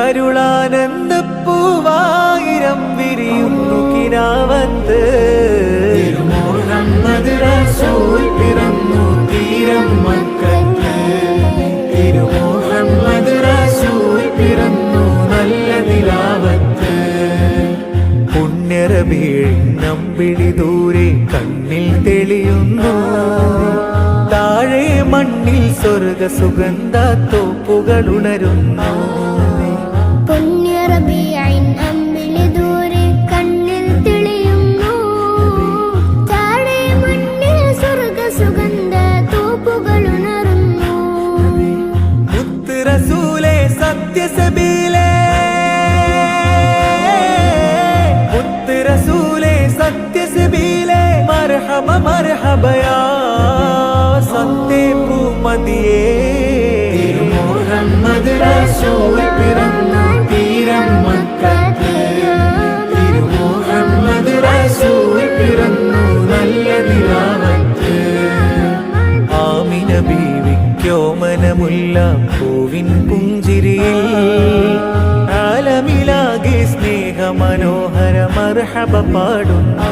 അരുളാനന്ദപ്പൂവായിരം വിരിയുന്നു കിനാവത്ത്. മുഹമ്മദ് റസൂൽ പിറന്നു തീരം മക്കത്ത്. മുഹമ്മദ് റസൂൽ പിറന്നു നല്ല നിലാവത്ത്. പുണ്യറബീഴിനമ്പിളി ദൂരെ കണ്ണിൽ തെളിയുന്നു. താഴെ മണ്ണിൽ സ്വർഗ സുഗന്ധ തോപ്പുകൾ ഉണരുന്നു. പുണ്യറബീഇൻ അമ്പിളി ദൂരെ കണ്ണിൽ തെളിയുന്നു. താഴെ മണ്ണിൽ സ്വർഗ സുഗന്ധ തോപ്പുകൾ ഉണരുന്നു. മുത്ത് റസൂലേ സത്യസബീലേ, മുത്ത് റസൂലേ സത്യസബീലേ, മർഹബ മർഹബയാ സത്തേ പൂമതിയേ. മുഹമ്മദ് റസൂൽ പിറന്നു തീരം മക്കത്ത്. മുഹമ്മദ് റസൂൽ പിറന്നു നല്ല നിലാവത്ത്. ആമിന ബീവിക്കോമനമുല്ല പൂവിൻ പുഞ്ചിരിയിൽ ആലമിലാകെ സ്നേഹ മനോഹര മർഹബ പാടുന്നു.